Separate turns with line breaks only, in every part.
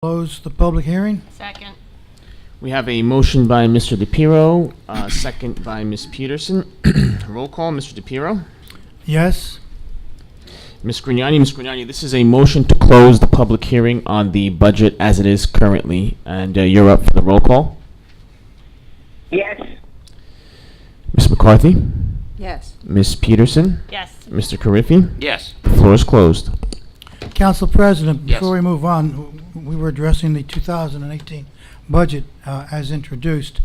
Close the public hearing.
Second.
We have a motion by Mr. DePiero, second by Ms. Peterson. Roll call, Mr. DePiero.
Yes.
Ms. Grignani, this is a motion to close the public hearing on the budget as it is currently, and you're up for the roll call.
Yes.
Ms. McCarthy,
Yes.
Ms. Peterson,
Yes.
Mr. Carriffy,
Yes.
the floor is closed.
Council President,
Yes.
before we move on, we were addressing the 2018 budget as introduced.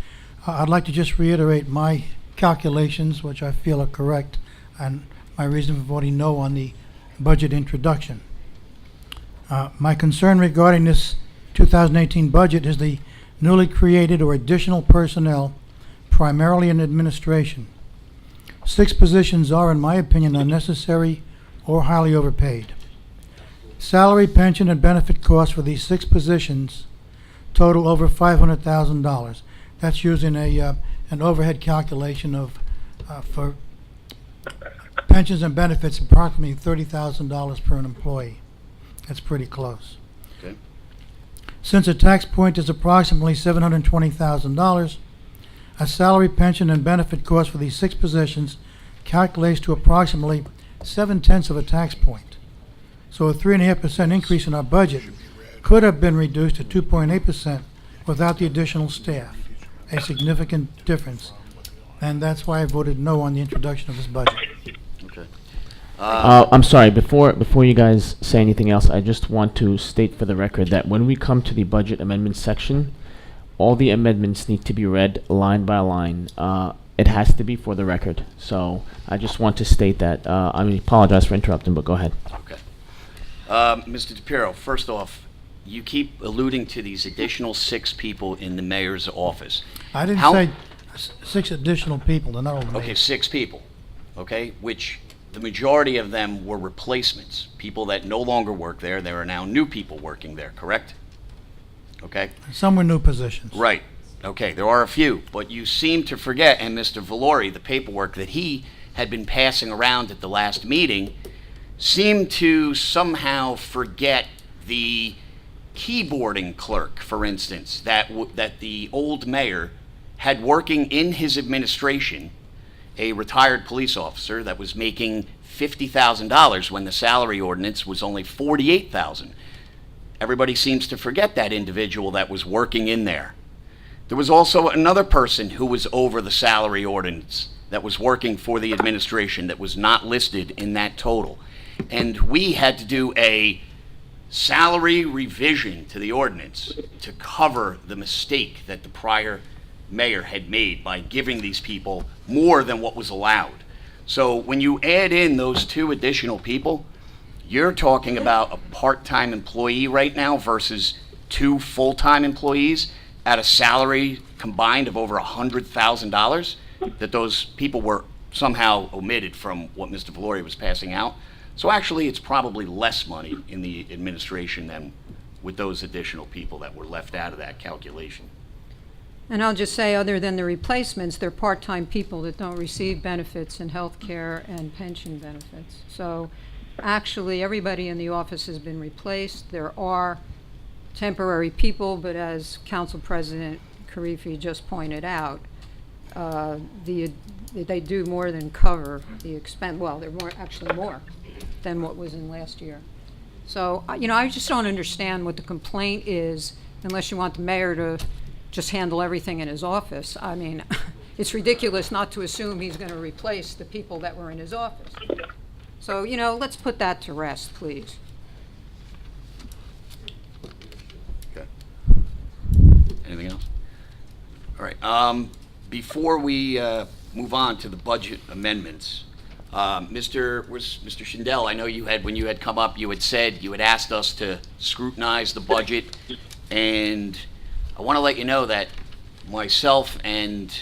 I'd like to just reiterate my calculations, which I feel are correct, and my reason for voting no on the budget introduction. My concern regarding this 2018 budget is the newly created or additional personnel, primarily in administration. 6 positions are, in my opinion, unnecessary or highly overpaid. Salary, pension, and benefit costs for these 6 positions total over $500,000. That's using an overhead calculation of for pensions and benefits approximately $30,000 per an employee. That's pretty close.
Okay.
Since the tax point is approximately $720,000, a salary, pension, and benefit cost for these 6 positions calculates to approximately 7/10 of a tax point. So a 3.5% increase in our budget could have been reduced to 2.8% without the additional staff, a significant difference. And that's why I voted no on the introduction of this budget.
Okay.
I'm sorry, before you guys say anything else, I just want to state for the record that when we come to the budget amendment section, all the amendments need to be read line by line. It has to be for the record. So I just want to state that. I apologize for interrupting, but go ahead.
Okay. Mr. DePiero, first off, you keep alluding to these additional 6 people in the mayor's office.
I didn't
How-
say 6 additional people, they're not all the
Okay,
mayor.
6 people, okay, which the majority of them were replacements, people that no longer work there. There are now new people working there, correct? Okay?
Some were new positions.
Right. Okay, there are a few, but you seem to forget, and Mr. Valori, the paperwork that he had been passing around at the last meeting, seemed to somehow forget the keyboarding clerk, for instance, that the old mayor had working in his administration, a retired police officer that was making $50,000 when the salary ordinance was only $48,000. Everybody seems to forget that individual that was working in there. There was also another person who was over the salary ordinance that was working for the administration that was not listed in that total. And we had to do a salary revision to the ordinance to cover the mistake that the prior mayor had made by giving these people more than what was allowed. So when you add in those 2 additional people, you're talking about a part-time employee right now versus 2 full-time employees at a salary combined of over $100,000, that those people were somehow omitted from what Mr. Valori was passing out. So actually, it's probably less money in the administration than with those additional people that were left out of that calculation.
And I'll just say, other than the replacements, they're part-time people that don't receive benefits and health care and pension benefits. So actually, everybody in the office has been replaced. There are temporary people, but as Council President Carriffy just pointed out, they do more than cover the expense. Well, they're actually more than what was in last year. So, I just don't understand what the complaint is unless you want the mayor to just handle everything in his office. I mean, it's ridiculous not to assume he's going to replace the people that were in his office. So, let's put that to rest, please.
Okay. Anything else? All right. Before we move on to the budget amendments, Mr. Schindel, I know when you had come up, you had asked us to scrutinize the budget, and I want to let you know that myself and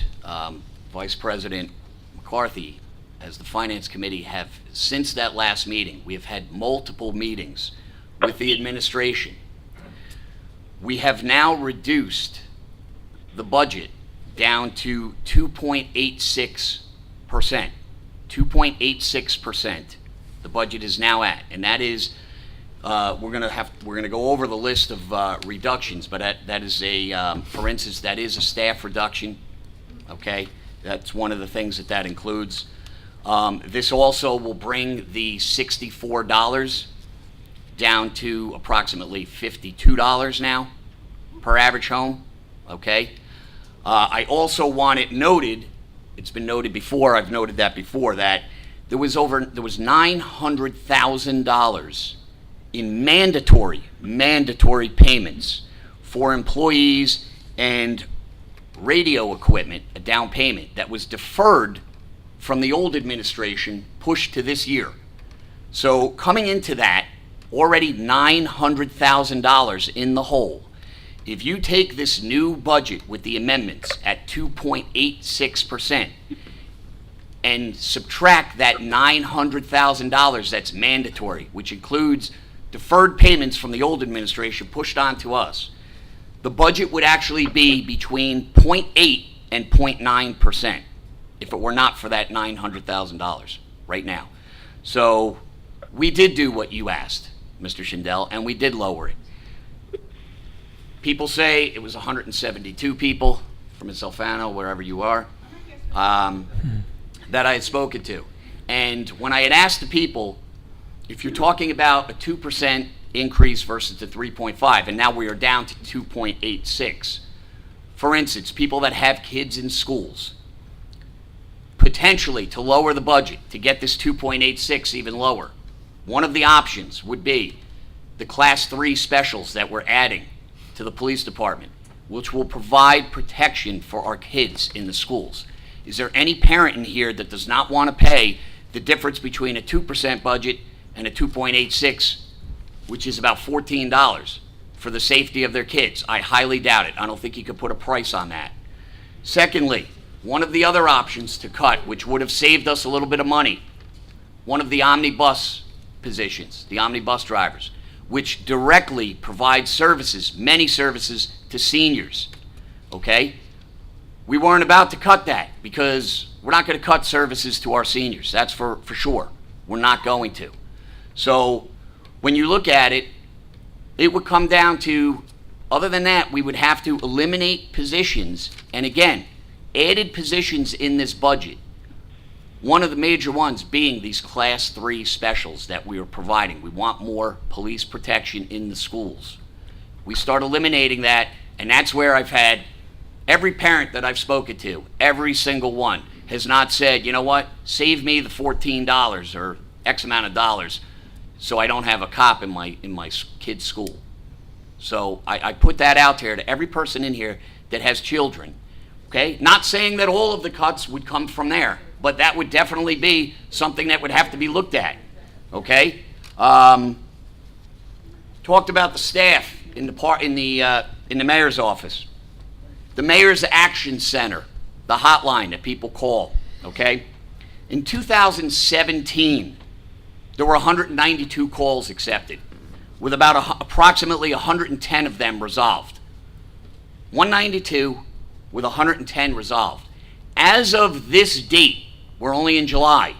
Vice President McCarthy, as the Finance Committee, have, since that last meeting, we have had multiple meetings with the administration. We have now reduced the budget down to 2.86%. 2.86% the budget is now at, and that is we're gonna go over the list of reductions, but that is for instance, that is a staff reduction. Okay, that's one of the things that includes. This also will bring the $64 down to approximately $52 now per average home. Okay. I also want it noted. It's been noted before. I've noted that before, that there was $900,000 in mandatory payments for employees and radio equipment, a down payment that was deferred from the old administration, pushed to this year. So coming into that, already $900,000 in the hole. If you take this new budget with the amendments at 2.86% and subtract that $900,000 that's mandatory, which includes deferred payments from the old administration pushed onto us, the budget would actually be between 0.8 and 0.9% if it were not for that $900,000 right now. So we did do what you asked, Mr. Schindel, and we did lower it. People say it was 172 people from Alfano, wherever you are, that I had spoken to. And when I had asked the people, if you're talking about a 2% increase versus the 3.5, and now we are down to 2.86. For instance, people that have kids in schools, potentially to lower the budget, to get this 2.86 even lower, one of the options would be the Class 3 specials that we're adding to the police department, which will provide protection for our kids in the schools. Is there any parent in here that does not want to pay the difference between a 2% budget and a 2.86, which is about $14, for the safety of their kids? I highly doubt it. I don't think you could put a price on that. Secondly, one of the other options to cut, which would have saved us a little bit of money, one of the omnibus positions, the omnibus drivers, which directly provides services, many services, to seniors. Okay? We weren't about to cut that because we're not going to cut services to our seniors. That's for sure. We're not going to. So when you look at it, it would come down to, other than that, we would have to eliminate positions. And again, added positions in this budget. One of the major ones being these Class 3 specials that we are providing. We want more police protection in the schools. We start eliminating that, and that's where I've had every parent that I've spoken to, every single one, has not said, you know what, save me the $14 or X amount of dollars so I don't have a cop in my kid's school. So I put that out there to every person in here that has children. Okay? Not saying that all of the cuts would come from there, but that would definitely be something that would have to be looked at. Okay? Talked about the staff in the mayor's office. The Mayor's Action Center, the hotline that people call. Okay? In 2017, there were 192 calls accepted, with about approximately 110 of them resolved. 192 with 110 resolved. As of this date, we're only in July.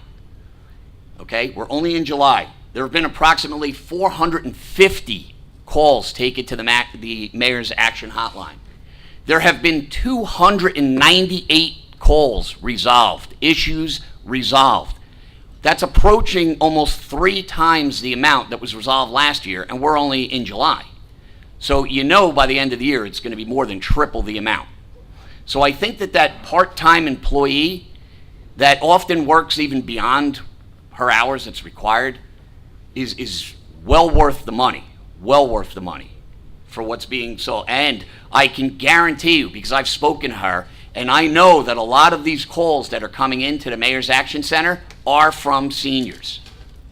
Okay, we're only in July. There have been approximately 450 calls taken to the Mayor's Action Hotline. There have been 298 calls resolved, issues resolved. That's approaching almost 3 times the amount that was resolved last year, and we're only in July. So you know by the end of the year it's going to be more than triple the amount. So I think that part-time employee that often works even beyond her hours that's required is well worth the money, for what's being sold. And I can guarantee you, because I've spoken to her, and I know that a lot of these calls that are coming into the Mayor's Action Center are from seniors,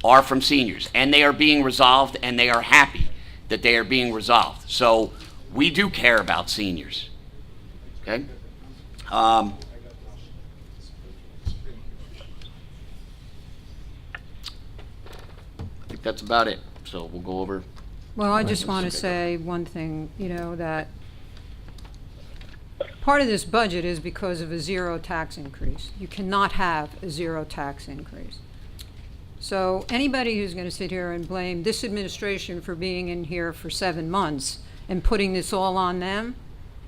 and they are being resolved, and they are happy that they are being resolved. So we do care about seniors. Okay? I think that's about it. So we'll go over.
Well, I just want to say one thing, that part of this budget is because of a zero tax increase. You cannot have a zero tax increase. So anybody who's going to sit here and blame this administration for being in here for 7 months and putting this all on them,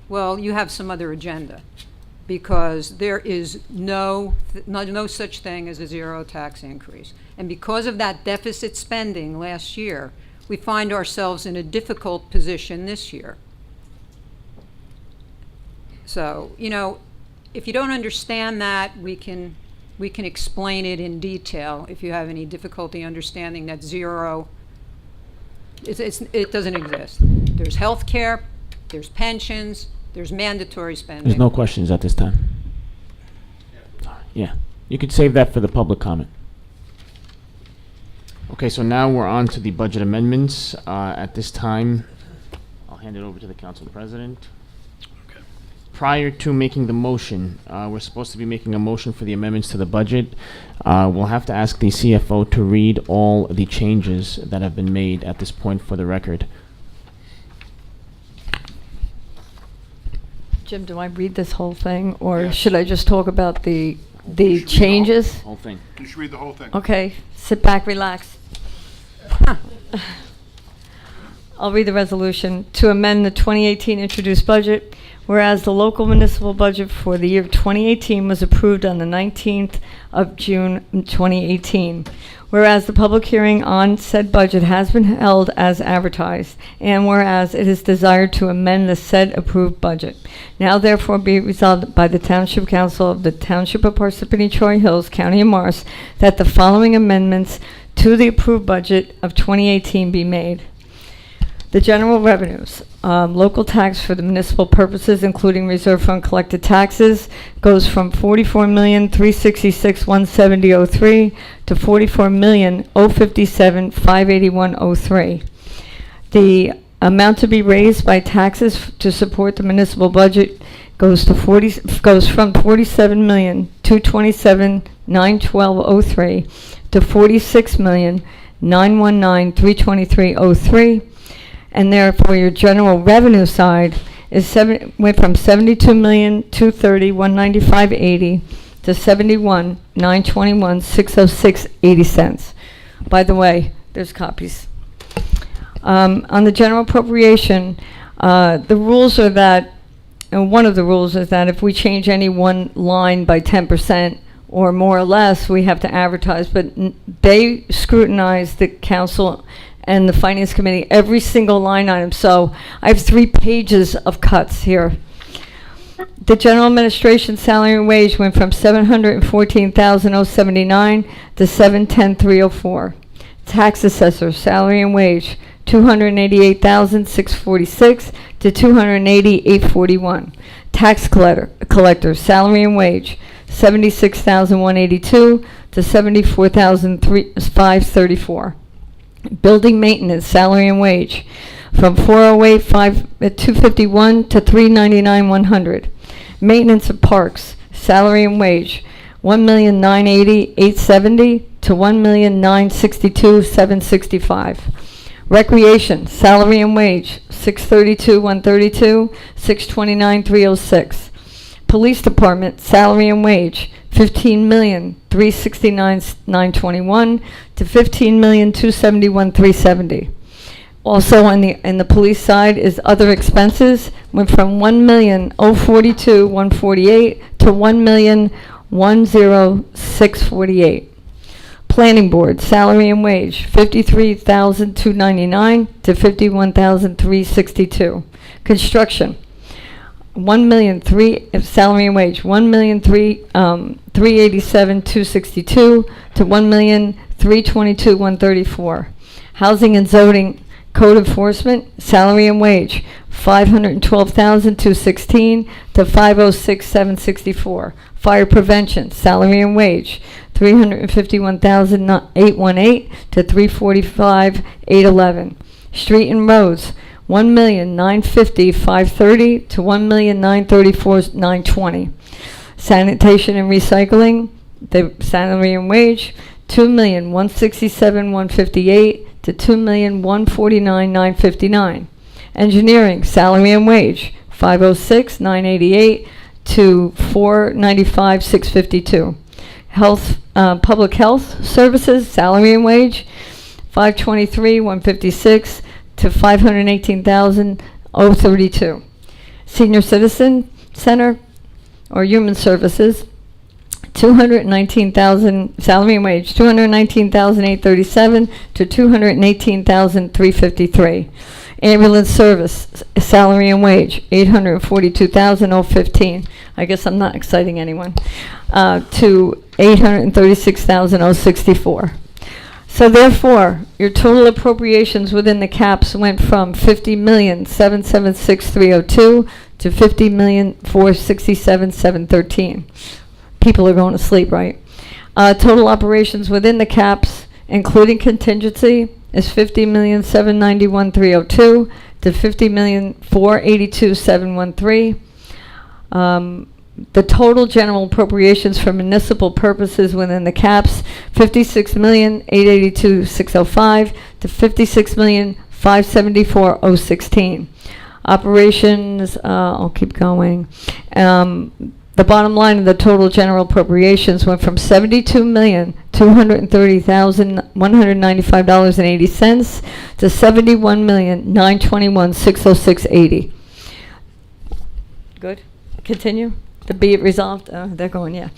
well, you have some other agenda, because there is no such thing as a zero tax increase. And because of that deficit spending last year, we find ourselves in a difficult position this year. So, you know, if you don't understand that, we can explain it in detail. If you have any difficulty understanding that zero, it doesn't exist. There's health care, there's pensions, there's mandatory spending.
There's no questions at this time. Yeah, you could save that for the public comment. Okay, so now we're on to the budget amendments. At this time, I'll hand it over to the council president. Prior to making the motion, we're supposed to be making a motion for the amendments to the budget. We'll have to ask the CFO to read all the changes that have been made at this point for the record.
Jim, do I read this whole thing, or should I just talk about the changes?
Whole thing.
You should read the whole thing.
Okay, sit back, relax. I'll read the resolution to amend the 2018 introduced budget. Whereas the local municipal budget for the year 2018 was approved on the 19th of June 2018. Whereas the public hearing on said budget has been held as advertised, and whereas it is desired to amend the said approved budget. Now therefore be resolved by the Township Council of the Township of Parsippany Troy Hills, County of Morris, that the following amendments to the approved budget of 2018 be made. The general revenues, local tax for the municipal purposes, including reserve fund collected taxes, goes from $44,366,170.03 to $44,057,581.03. The amount to be raised by taxes to support the municipal budget goes from $47,227,912.03 to $46,919,323.03. And therefore, your general revenue side is went from $72,230,195.80 to $71,921,606.80. By the way, there's copies. On the general appropriation, the rules are that, and one of the rules is that if we change any one line by 10% or more or less, we have to advertise. But they scrutinize the council and the Finance Committee, every single line item. So I have 3 pages of cuts here. The general administration salary and wage went from $714,079 to $710,304. Tax assessor salary and wage $288,646 to $280,841. Tax collector salary and wage $76,182 to $74,534. Building maintenance salary and wage from $408,251 to $399,100. Maintenance of parks salary and wage $1,980,870 to $1,962,765. Recreation salary and wage $632,132, $629,306. Police department salary and wage $15,369,921 to $15,271,370. Also in the police side is other expenses, went from $1,042,148 to $1,106,48. Planning board salary and wage $53,299 to $51,362. Construction salary and wage $1,387,262 to $1,322,134. Housing and zoning code enforcement salary and wage $512,216 to $506,764. Fire prevention salary and wage $351,818 to $345,811. Street and roads $1,950,530 to $1,934,920. Sanitation and recycling, the salary and wage $2,167,158 to $2,149,959. Engineering salary and wage $506,988 to $495,652. Public Health Services, salary and wage, 523,156 to 518,032. Senior Citizen Center or Human Services, 219,000 salary and wage, 219,837 to 218,353. Ambulance service salary and wage, 842,015. I guess I'm not exciting anyone. To 836,064. So therefore, your total appropriations within the caps went from 50,776,302 to 50,467,713. People are going to sleep, right? Total operations within the caps, including contingency, is 50,791,302 to 50,482,713. The total general appropriations for municipal purposes within the caps, 56,882,605 to 56,574,016. Operations, I'll keep going. The bottom line of the total general appropriations went from $72,230,195.80 to $71,921,606.80. Good? Continue? To be it resolved, they're going, yeah.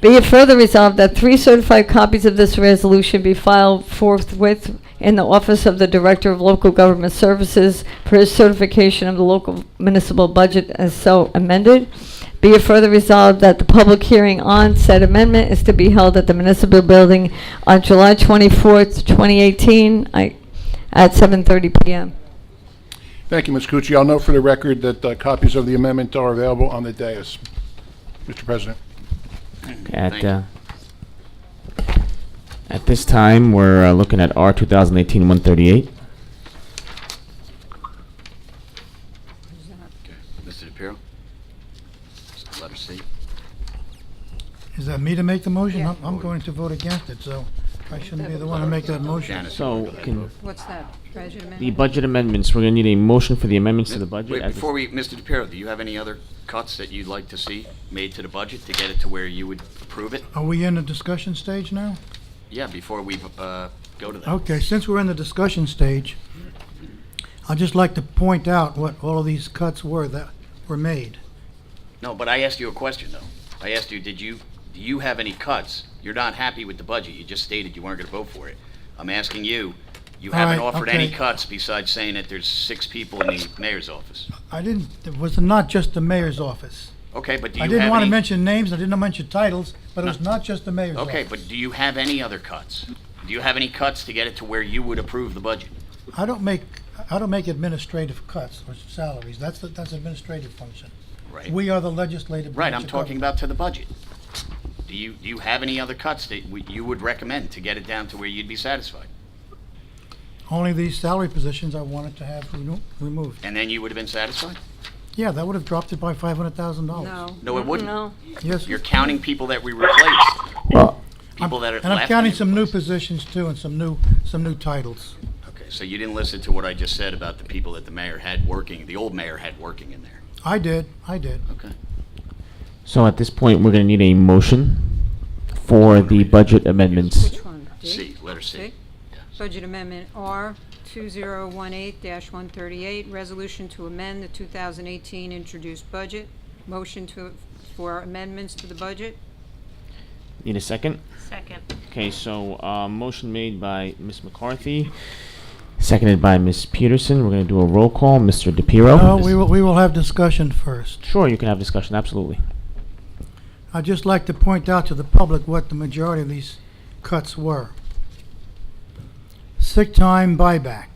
Be it further resolved that 3 certified copies of this resolution be filed forthwith in the Office of the Director of Local Government Services for his certification of the local municipal budget as so amended. Be it further resolved that the public hearing on said amendment is to be held at the municipal building on July 24th, 2018 at 7:30 p.m.
Thank you, Ms. Cucci. I'll note for the record that copies of the amendment are available on the dais. Mr. President.
At this time, we're looking at R 2018-138.
Okay. Mr. DePiero? Letter C.
Is that me to make the motion?
Yeah.
I'm going to vote against it, so I shouldn't be the one to make that motion.
Janice,
So, can
What's that? Budget
the
amendment?
budget amendments, we're going to need a motion for the amendments to the budget.
Wait,
as
before we, Mr. DePiero, do you have any other cuts that you'd like to see made to the budget to get it to where you would approve it?
Are we in the discussion stage now?
Yeah, before we go to that.
Okay, since we're in the discussion stage, I'd just like to point out what all of these cuts were that were made.
No, but I asked you a question, though. I asked you, do you have any cuts? You're not happy with the budget. You just stated you weren't going to vote for it. I'm asking you, you
All
haven't
right,
offered any
okay.
cuts besides saying that there's 6 people in the mayor's office.
It was not just the mayor's office.
Okay, but do you
I
have
didn't want to
any?
mention names, I didn't mention titles, but it was
No.
not just the mayor's office.
Okay, but do you have any other cuts? Do you have any cuts to get it to where you would approve the budget?
I don't make administrative cuts or salaries. That's administrative function.
Right.
We are the legislative
Right,
branch
I'm
of
talking
government.
about to the budget. Do you have any other cuts that you would recommend to get it down to where you'd be satisfied?
Only these salary positions I wanted to have removed.
And then you would have been satisfied?
Yeah, that would have dropped it by $500,000.
No.
No, it wouldn't.
No.
Yes.
You're counting people that we replaced,
Well,
people that are left.
And I'm counting
in-
some new positions too, and some new titles.
Okay, so you didn't listen to what I just said about the people that the mayor had working, the old mayor had working in there.
I did.
Okay.
so at this point, we're going to need a motion for the budget amendments.
Which one? D?
C, letter C.
C? Budget Amendment R 2018-138, resolution to amend the 2018 introduced budget. Motion for amendments to the budget.
Need a second?
Second.
Okay, so motion made by Ms. McCarthy, seconded by Ms. Peterson. We're going to do a roll call. Mr. DePiero?
No, we will have discussion first.
Sure, you can have discussion, absolutely.
I'd just like to point out to the public what the majority of these cuts were. Sick time buyback.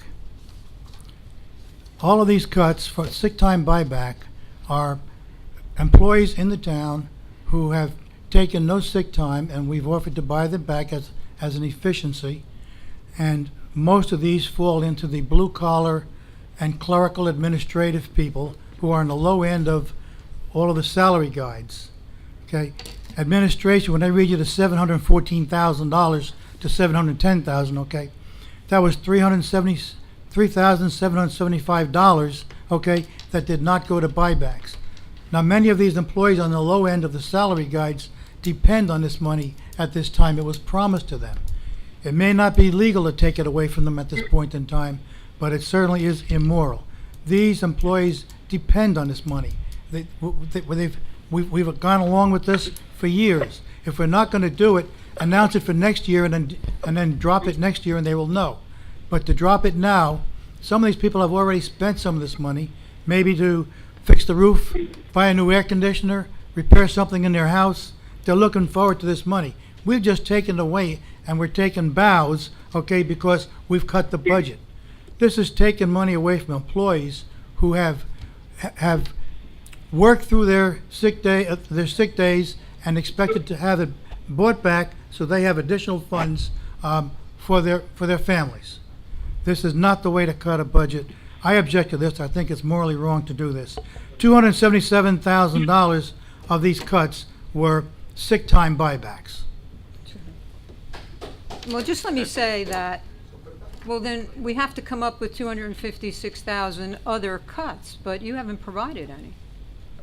All of these cuts for sick time buyback are employees in the town who have taken no sick time, and we've offered to buy them back as an efficiency. And most of these fall into the blue collar and clerical administrative people who are on the low end of all of the salary guides. Okay, administration, when I read you the $714,000 to $710,000, okay, that was $373,775, okay, that did not go to buybacks. Now, many of these employees on the low end of the salary guides depend on this money at this time. It was promised to them. It may not be legal to take it away from them at this point in time, but it certainly is immoral. These employees depend on this money. We've gone along with this for years. If we're not going to do it, announce it for next year and then drop it next year and they will know. But to drop it now, some of these people have already spent some of this money, maybe to fix the roof, buy a new air conditioner, repair something in their house. They're looking forward to this money. We've just taken it away and we're taking bows, okay, because we've cut the budget. This is taking money away from employees who have worked through their sick days and expected to have it bought back so they have additional funds for their families. This is not the way to cut a budget. I object to this. I think it's morally wrong to do this. $277,000 of these cuts were sick time buybacks.
Well, just let me say that, well, then we have to come up with 256,000 other cuts, but you haven't provided any.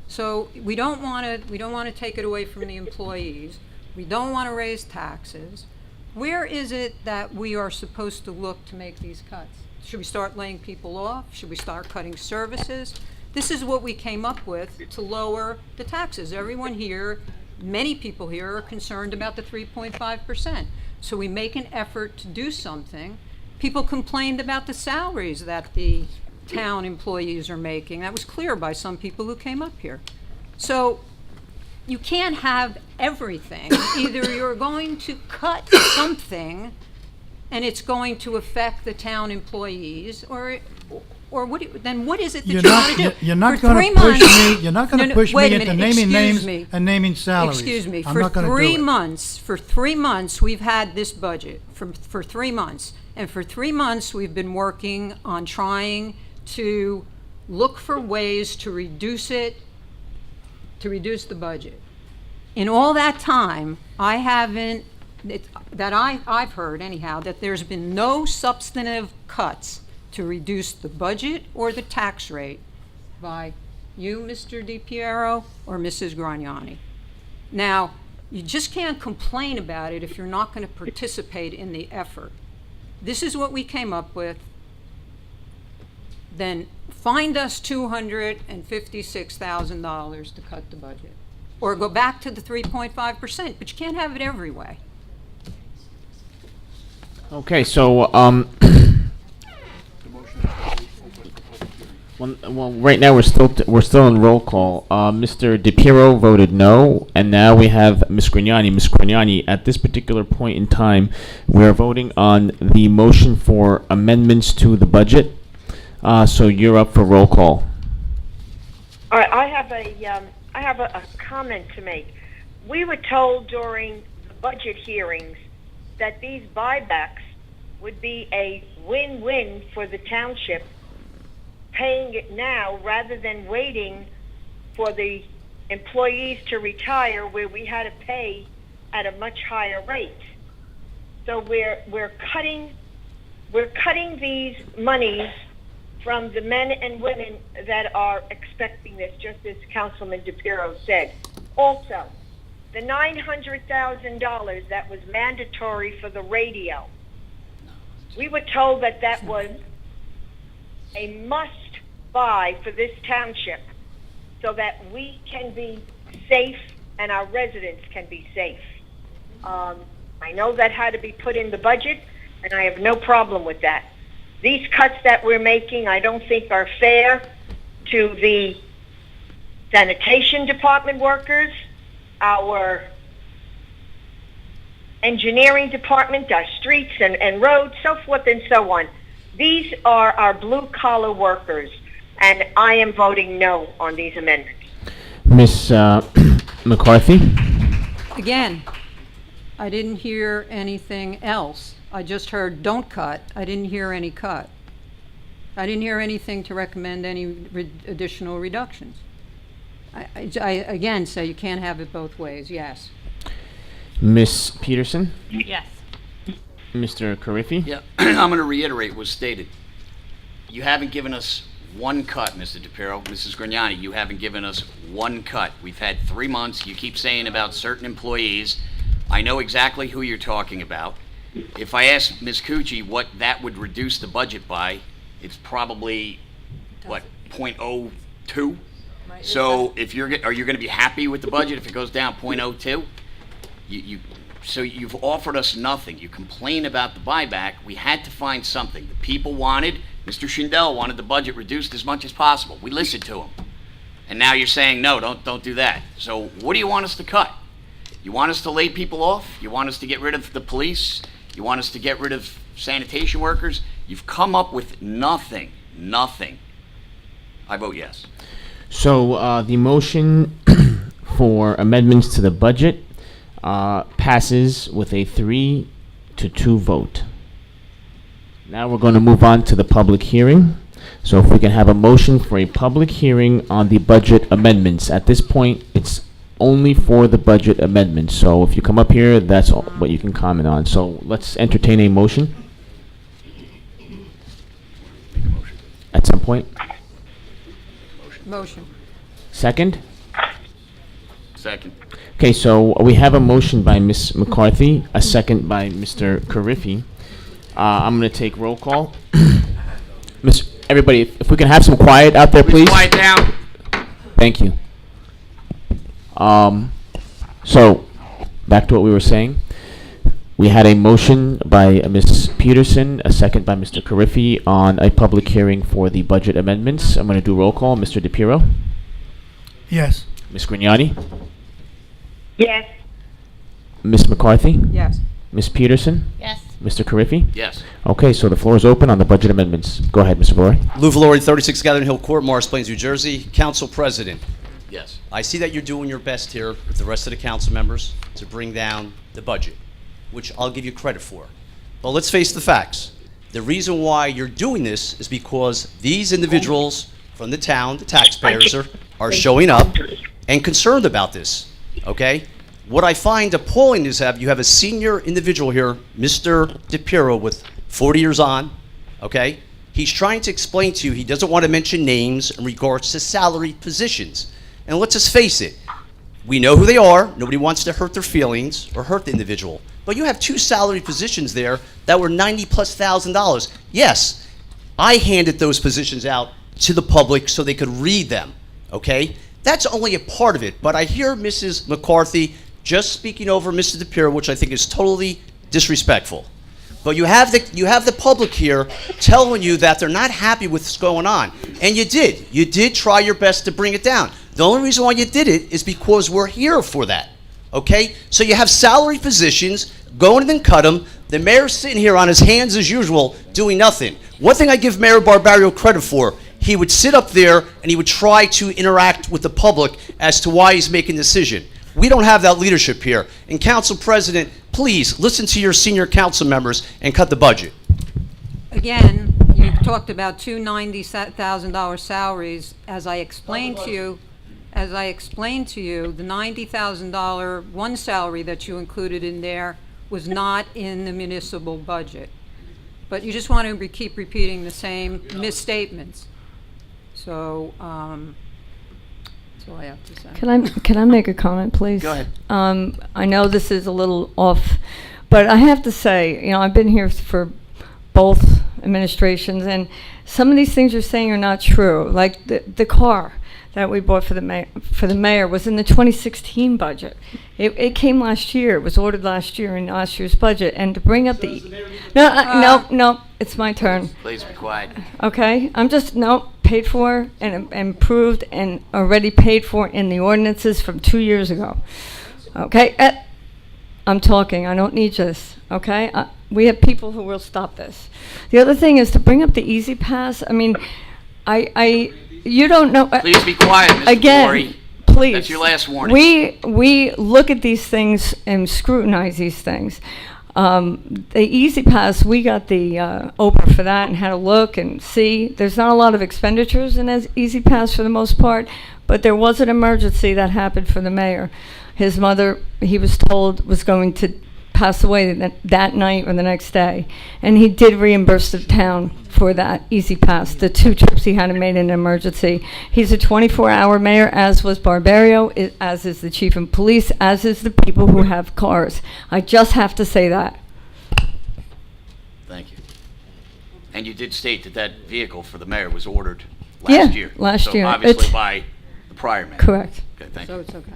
So we don't want to take it away from the employees. We don't want to raise taxes. Where is it that we are supposed to look to make these cuts? Should we start laying people off? Should we start cutting services? This is what we came up with to lower the taxes. Everyone here, many people here are concerned about the 3.5%. So we make an effort to do something. People complained about the salaries that the town employees are making. That was clear by some people who came up here. So you can't have everything. Either you're going to cut something and it's going to affect the town employees, or then what is it that you want to do?
You're not
For 3
going to push
months-
me. You're not going to push
wait
me
a
into
minute,
naming
excuse
names
me.
and naming salaries.
Excuse me.
I'm
For
not going to do
3
it.
months, for 3 months, we've had this budget for 3 months, and for 3 months we've been working on trying to look for ways to reduce it, to reduce the budget. In all that time, I haven't, I've heard anyhow, that there's been no substantive cuts to reduce the budget or the tax rate by you, Mr. DiPiero, or Mrs. Grignani. Now, you just can't complain about it if you're not going to participate in the effort. This is what we came up with. Then find us $256,000 to cut the budget. Or go back to the 3.5%, but you can't have it every way.
Okay, so well, right now we're still in roll call. Mr. DiPiero voted no, and now we have Ms. Grignani. Ms. Grignani, at this particular point in time, we are voting on the motion for amendments to the budget. So you're up for roll call.
All right, I have a comment to make. We were told during the budget hearings that these buybacks would be a win-win for the township, paying it now rather than waiting for the employees to retire, where we had to pay at a much higher rate. So we're cutting these monies from the men and women that are expecting this, just as Councilman DiPiero said. Also, the $900,000 that was mandatory for the radio, we were told that that was a must-buy for this township so that we can be safe and our residents can be safe. I know that had to be put in the budget, and I have no problem with that. These cuts that we're making, I don't think are fair to the sanitation department workers, our engineering department, our streets and roads, so forth and so on. These are our blue-collar workers, and I am voting no on these amendments.
Ms. McCarthy?
Again, I didn't hear anything else. I just heard don't cut. I didn't hear any cut. I didn't hear anything to recommend any additional reductions. I again say you can't have it both ways, yes.
Ms. Peterson?
Yes.
Mr. Carriffy?
Yeah, I'm going to reiterate what's stated. You haven't given us one cut, Mr. DePiero. Mrs. Grignani, you haven't given us one cut. We've had 3 months. You keep saying about certain employees. I know exactly who you're talking about. If I ask Ms. Cucci what that would reduce the budget by, it's probably, what, .02? So if are you going to be happy with the budget if it goes down .02? So you've offered us nothing. You complain about the buyback. We had to find something. The people wanted, Mr. Schindel wanted the budget reduced as much as possible. We listened to him. And now you're saying, no, don't do that. So what do you want us to cut? You want us to lay people off? You want us to get rid of the police? You want us to get rid of sanitation workers? You've come up with nothing. I vote yes.
So the motion for amendments to the budget passes with a 3-2 vote. Now we're going to move on to the public hearing. So if we can have a motion for a public hearing on the budget amendments. At this point, it's only for the budget amendments. So if you come up here, that's all, what you can comment on. So let's entertain a motion at some point.
Motion.
Second?
Second.
Okay, so we have a motion by Ms. McCarthy, a second by Mr. Carriffy. I'm going to take roll call. Everybody, if we can have some quiet out there, please.
Quiet down.
Thank you. So, back to what we were saying. We had a motion by Ms. Peterson, a second by Mr. Carriffy on a public hearing for the budget amendments. I'm going to do roll call. Mr. DePiero?
Yes.
Ms. Grignani?
Yes.
Ms. McCarthy?
Yes.
Ms. Peterson?
Yes.
Mr. Carriffy?
Yes.
Okay, so the floor is open on the budget amendments. Go ahead, Mr. Valori.
Lou Valori, 36 Gathering Hill Court, Morris Plains, New Jersey. Council President,
Yes.
I see that you're doing your best here with the rest of the council members to bring down the budget, which I'll give you credit for. But let's face the facts. The reason why you're doing this is because these individuals from the town, the taxpayers, are showing up and concerned about this, okay? What I find appalling is that you have a senior individual here, Mr. DePiero, with 40 years on, okay? He's trying to explain to you he doesn't want to mention names in regards to salaried positions. And let's just face it, we know who they are. Nobody wants to hurt their feelings or hurt the individual. But you have 2 salaried positions there that were $90,000+. Yes, I handed those positions out to the public so they could read them, okay? That's only a part of it. But I hear Mrs. McCarthy just speaking over Mr. DePiero, which I think is totally disrespectful. But you have the public here telling you that they're not happy with what's going on. And you did. You did try your best to bring it down. The only reason why you did it is because we're here for that. Okay? So you have salary positions, go in and cut them. The mayor's sitting here on his hands as usual, doing nothing. One thing I give Mayor Barbario credit for, he would sit up there and he would try to interact with the public as to why he's making a decision. We don't have that leadership here. And Council President, please listen to your senior council members and cut the budget.
Again, you talked about two $90,000 salaries. As I explained to you, the $90,000 one salary that you included in there was not in the municipal budget. But you just want to keep repeating the same misstatements. So, that's all I have to say.
Can I make a comment, please?
Go ahead.
I know this is a little off, but I have to say, I've been here for both administrations, and some of these things you're saying are not true. Like the car that we bought for the mayor was in the 2016 budget. It came last year. It was ordered last year in last year's budget. And to bring up no, it's my turn.
Please be quiet.
Okay, I'm just paid for and approved and already paid for in the ordinances from 2 years ago. Okay, I'm talking. I don't need this. Okay, we have people who will stop this. The other thing is to bring up the Easy Pass. I mean, you don't know.
Please be quiet, Mr.
Again,
Valori.
please.
That's your last warning.
We look at these things and scrutinize these things. The Easy Pass, we got the Oprah for that and had a look and see. There's not a lot of expenditures in Easy Pass for the most part, but there was an emergency that happened for the mayor. His mother, he was told, was going to pass away that night or the next day. And he did reimburse the town for that Easy Pass, the 2 trips he had to make in an emergency. He's a 24-hour mayor, as was Barbario, as is the chief of police, as is the people who have cars. I just have to say that.
Thank you. And you did state that that vehicle for the mayor was ordered last year.
last year.
So obviously
It's-
by the prior mayor.
Correct.
Okay, thank
So
you.
it's okay.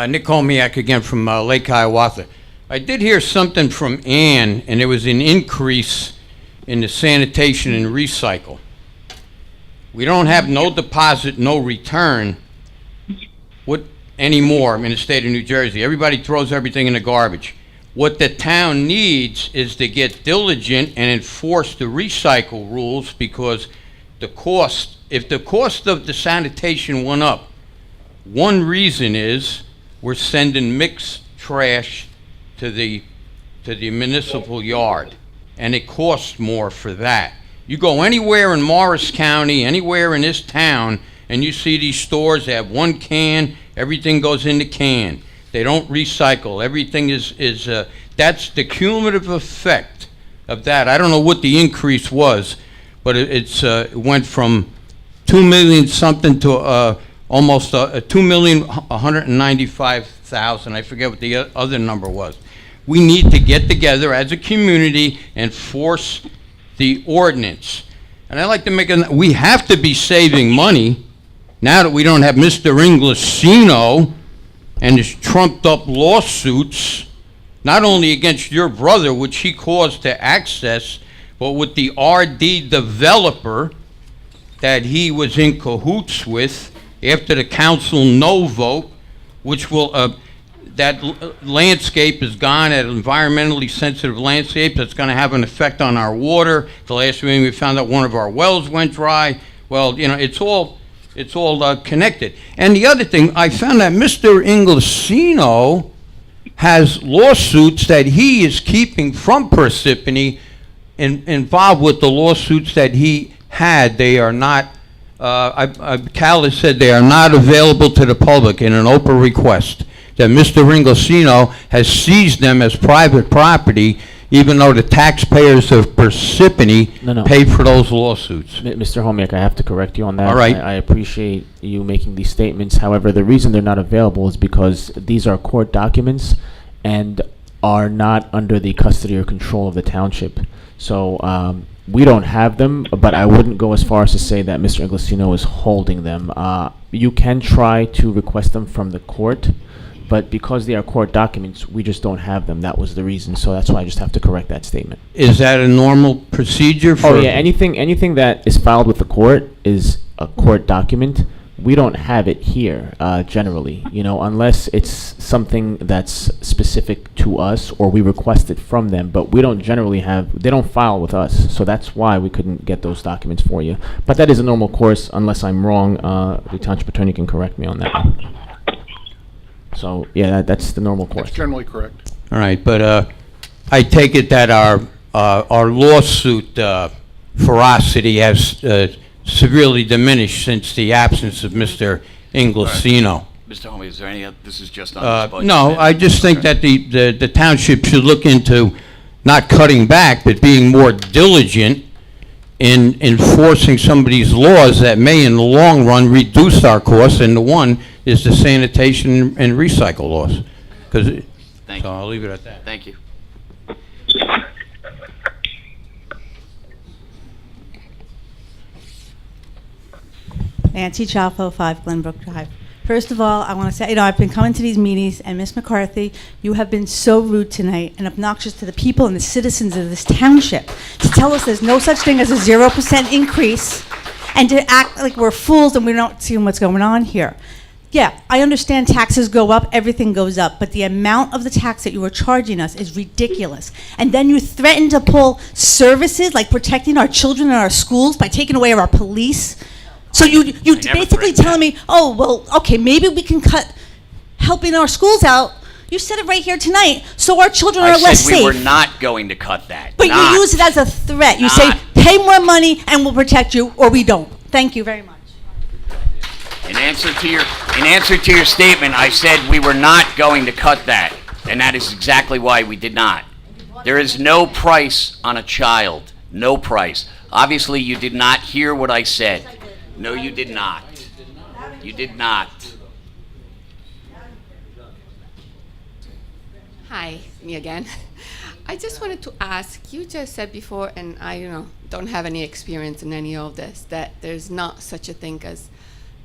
Nick Holmiak again from Lake Hiawatha. I did hear something from Ann, and there was an increase in the sanitation and recycle. We don't have no deposit, no return anymore in the state of New Jersey. Everybody throws everything in the garbage. What the town needs is to get diligent and enforce the recycle rules, because if the cost of the sanitation went up, one reason is we're sending mixed trash to the municipal yard, and it costs more for that. You go anywhere in Morris County, anywhere in this town, and you see these stores, they have one can, everything goes in the can. They don't recycle. Everything is that's the cumulative effect of that. I don't know what the increase was, but it went from 2 million something to almost 2,195,000. I forget what the other number was. We need to get together as a community and force the ordinance. And I like to we have to be saving money now that we don't have Mr. Inglesino and his trumped up lawsuits, not only against your brother, which he caused to access, but with the RD developer that he was in cahoots with after the council no vote, which will, landscape is gone, that environmentally sensitive landscape that's going to have an effect on our water. The last meeting we found out one of our wells went dry. Well, it's all connected. And the other thing, I found that Mr. Inglesino has lawsuits that he is keeping from Parsippany involved with the lawsuits that he had. They are not, Cal has said they are not available to the public in an open request. That Mr. Inglesino has seized them as private property, even though the taxpayers of Parsippany
No.
paid for those lawsuits.
Mr. Homiak, I have to correct you on that.
All right.
I appreciate you making these statements. However, the reason they're not available is because these are court documents and are not under the custody or control of the township. So we don't have them, but I wouldn't go as far as to say that Mr. Inglesino is holding them. You can try to request them from the court, but because they are court documents, we just don't have them. That was the reason. So that's why I just have to correct that statement.
Is that a normal procedure for?
Oh yeah, anything that is filed with the court is a court document. We don't have it here generally, unless it's something that's specific to us or we request it from them. But we don't generally they don't file with us, so that's why we couldn't get those documents for you. But that is a normal course, unless I'm wrong. The township attorney can correct me on that one. So yeah, that's the normal course.
That's generally correct.
All right, but I take it that our lawsuit ferocity has severely diminished since the absence of Mr. Inglesino.
Mr. Homey, is there any, this is just on this budget?
No, I just think that the township should look into not cutting back, but being more diligent in enforcing some of these laws that may, in the long run, reduce our costs, and the one is the sanitation and recycle laws.
Thank
So
you.
I'll leave it at that.
Thank you.
Nancy Chaffo, 5 Glenbrook Drive. First of all, I want to say, I've been coming to these meetings, and Ms. McCarthy, you have been so rude tonight and obnoxious to the people and the citizens of this township to tell us there's no such thing as a 0% increase and to act like we're fools and we don't see what's going on here. Yeah, I understand taxes go up, everything goes up, but the amount of the tax that you are charging us is ridiculous. And then you threaten to pull services like protecting our children in our schools by taking away our police. So you
never
basically
threatened
telling me, oh, well, okay, maybe we can cut helping our schools out. You said it right here tonight, so our children are less
I said we
safe.
were not going to cut that.
But
Not.
you use it as a threat. You say,
Not.
pay more money and we'll protect you, or we don't. Thank you very much.
In answer to your statement, I said we were not going to cut that, and that is exactly why we did not. There is no price on a child, no price. Obviously, you did not hear what I said. No, you did not. You did not.
Hi, me again. I just wanted to ask, you just said before, and I, don't have any experience in any of this, that there's not such a thing as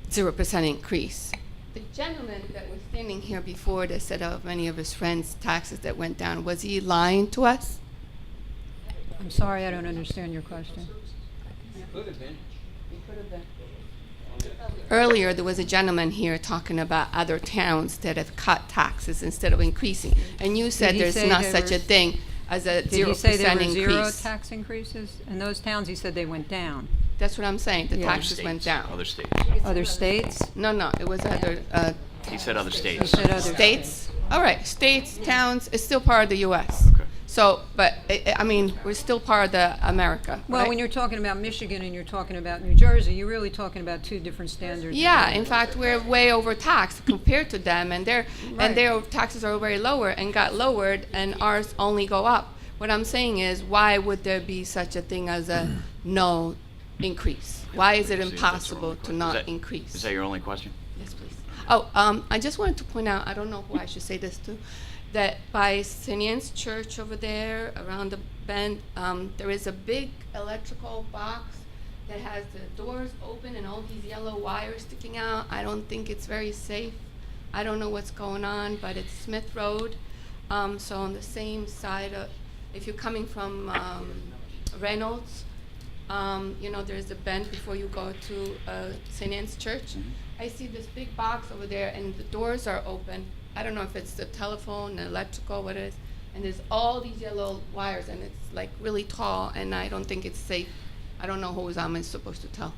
0% increase. The gentleman that was standing here before that said of many of his friends' taxes that went down, was he lying to us?
I'm sorry, I don't understand your question.
Earlier, there was a gentleman here talking about other towns that have cut taxes instead of increasing. And you said
he
there's
say
not
there
such a
was-
thing as a 0%
Did he say there were zero
increase.
tax increases? In those towns, he said they went down.
That's what I'm saying, the
Yeah.
taxes went down.
Other states.
Other states?
No, it was other
He said other
He
states.
said other
states. All right, states, towns, it's still part of the U.S.
Okay.
So, but, I mean, we're still part of the America,
Well,
right?
when you're talking about Michigan and you're talking about New Jersey, you're really talking about two different standards.
Yeah, in fact, we're way overtaxed compared to them, and
Right.
their taxes are very lower and got lowered, and ours only go up. What I'm saying is, why would there be such a thing as a no increase? Why is it
See if that's your
impossible
only
to
question.
not
Is that-
increase?
Is that your only question?
Yes, please. Oh, I just wanted to point out, I don't know who I should say this to, that by St. Anne's Church over there, around the bend, there is a big electrical box that has the doors open and all these yellow wires sticking out. I don't think it's very safe. I don't know what's going on, but it's Smith Road. So on the same side of, if you're coming from Reynolds, there's a bend before you go to St. Anne's Church. I see this big box over there, and the doors are open. I don't know if it's the telephone, the electrical, what it is. And there's all these yellow wires, and it's like really tall, and I don't think it's safe. I don't know who I'm supposed to tell.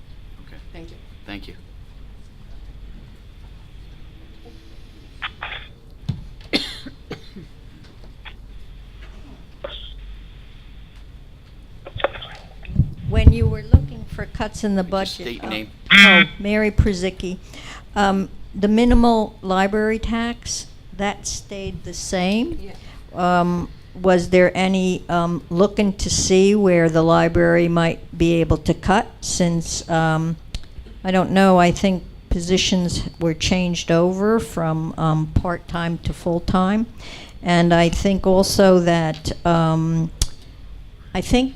Okay.
Thank you.
Thank you.
When you were looking for cuts in the
Just
budget.
state your name.
Mary Przicki. The minimal library tax, that stayed the same? Was there any looking to see where the library might be able to cut since, I don't know, I think positions were changed over from part-time to full-time. And I think also that, I think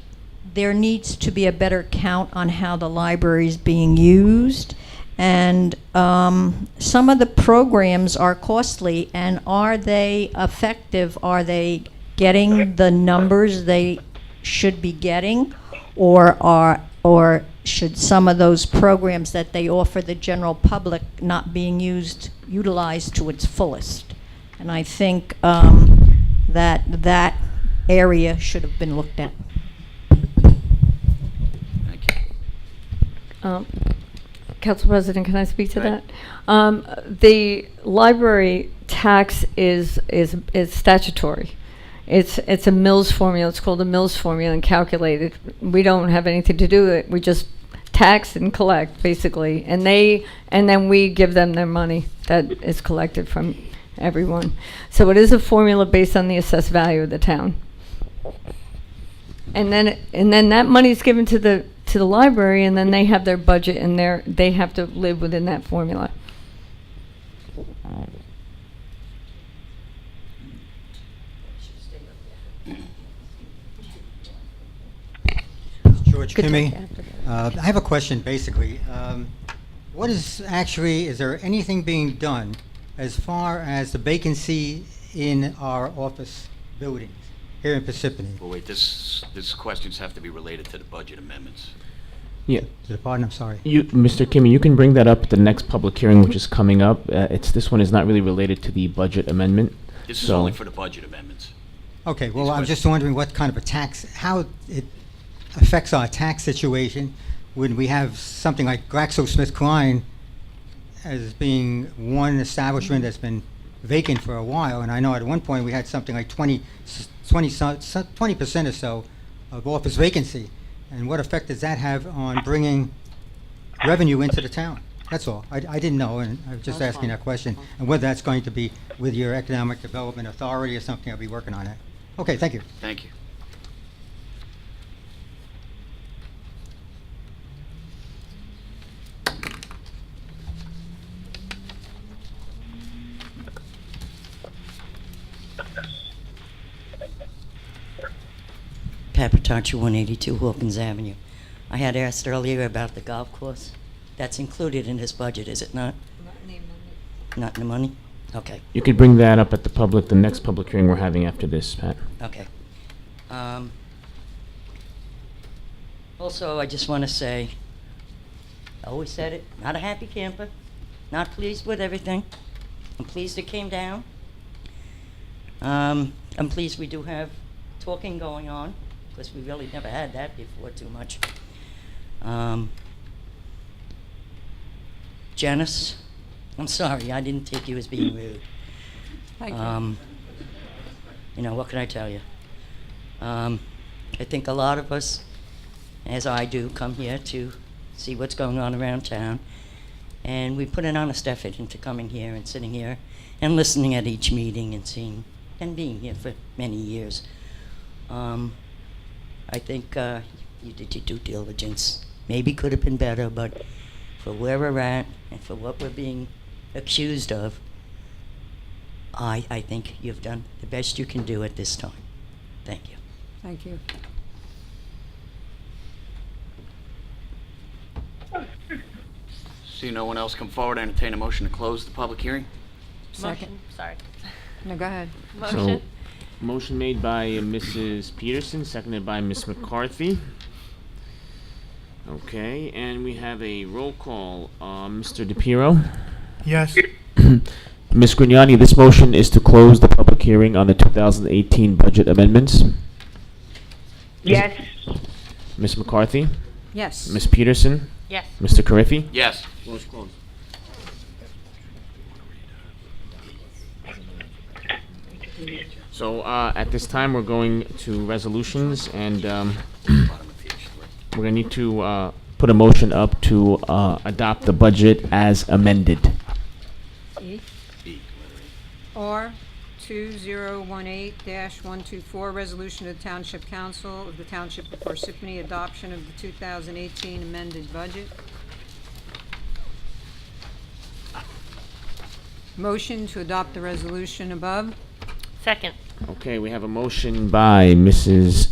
there needs to be a better count on how the library is being used. And some of the programs are costly, and are they effective? Are they getting the numbers they should be getting? Or should some of those programs that they offer the general public not being utilized to its fullest? And I think that area should have been looked at.
Thank you.
Council President, can I speak to
Go ahead.
that? The library tax is statutory. It's a Mills formula. It's called a Mills formula and calculated. We don't have anything to do with it. We just tax and collect, basically. And then we give them their money that is collected from everyone. So it is a formula based on the assessed value of the town. And then that money is given to the library, and then they have their budget, and they have to live within that formula.
George
Good
Kimmy.
talk after.
I have a question, basically. What is there anything being done as far as the vacancy in our office buildings here in Parsippany?
Well, wait, this questions have to be related to the budget amendments.
Yeah.
To the pardon, I'm sorry.
Mr. Kimmy, you can bring that up at the next public hearing, which is coming up. This one is not really related to the budget amendment.
This is
So-
only for the budget amendments.
Okay, well,
These
I'm just wondering what kind of a tax, how it affects our tax situation when we have something like GlaxoSmithKline as being one establishment that's been vacant for a while, and I know at one point we had something like 20% or so of office vacancy. And what effect does that have on bringing revenue into the town? That's all. I didn't know, and I was just asking that question. And whether that's going to be with your Economic Development Authority or something, I'll be working on that. Okay, thank you.
Thank you.
Papatarchi, 182 Hawkins Avenue. I had asked earlier about the golf course. That's included in his budget, is it not? Not in the money? Okay,
You could bring that up at the next public hearing we're having after this, Pat.
okay. Also, I just want to say, I always said it, not a happy camper, not pleased with everything. I'm pleased it came down. I'm pleased we do have talking going on, because we really never had that before too much. Janice, I'm sorry, I didn't take you as being rude.
Thank you.
You know, what can I tell you? I think a lot of us, as I do, come here to see what's going on around town, and we put an honest effort into coming here and sitting here and listening at each meeting and seeing and being here for many years. I think you did your due diligence. Maybe could have been better, but for where we're at and for what we're being accused of, I think you've done the best you can do at this time. Thank you.
Thank you.
See no one else come forward, entertain a motion to close the public hearing?
Second.
Sorry.
No, go ahead.
So, motion made by Mrs. Peterson, seconded by Ms. McCarthy. Okay, and we have a roll call. Mr. DePiero?
Yes.
Ms. Grignani, this motion is to close the public hearing on the 2018 budget amendments.
Yes.
Ms. McCarthy?
Yes.
Ms. Peterson?
Yes.
Mr. Carriffy?
Yes.
Close, close. So, at this time, we're going to resolutions, and we're going to need to put a motion up to adopt the budget as amended.
R 2018-124, resolution of the Township Council of the Township of Parsippany, adoption of the 2018 amended budget. Motion to adopt the resolution above.
Second.
Okay, we have a motion by Mrs.